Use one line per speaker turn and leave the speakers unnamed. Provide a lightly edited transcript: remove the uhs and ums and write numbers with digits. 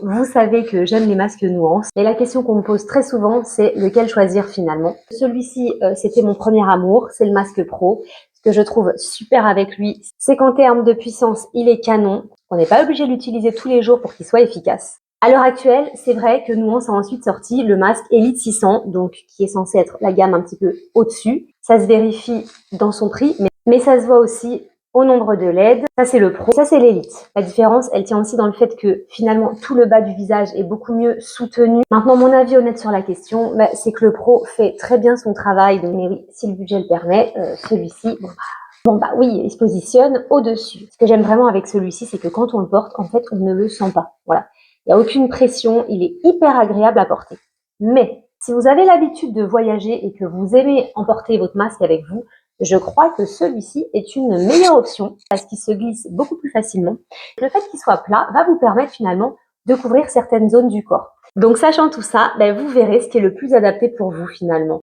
vous savez que j'aime les masques nuances. Et la question qu'on me pose très souvent, c'est lequel choisir finalement. Celui-ci, c'était mon premier amour, c'est le masque pro. Ce que je trouve super avec lui, c'est qu'en termes de puissance, il est canon. On n'est pas obligé de l'utiliser tous les jours pour qu'il soit efficace. À l'heure actuelle, c'est vrai que Nuance a ensuite sorti le masque Elite 600, donc qui est censé être la gamme un petit peu au-dessus. Ça se vérifie dans son prix, mais ça se voit aussi au nombre de LED. Ça, c'est le Pro. Ça, c'est l'Elite. La différence, elle tient aussi dans le fait que finalement, tout le bas du visage est beaucoup mieux soutenu. Maintenant, mon avis honnête sur la question, c'est que le Pro fait très bien son travail. Donc, mais oui, si le budget le permet, celui-ci, oui, il se positionne au-dessus. Ce que j'aime vraiment avec celui-ci, c'est que quand on le porte, en fait, on ne le sent pas. Voilà. Il n'y a aucune pression, il est hyper agréable à porter. Mais si vous avez l'habitude de voyager et que vous aimez emporter votre masque avec vous, je crois que celui-ci est une meilleure option parce qu'il se glisse beaucoup plus facilement. Le fait qu'il soit plat va vous permettre finalement de couvrir certaines zones du corps. Donc sachant tout ça, vous verrez ce qui est le plus adapté pour vous finalement.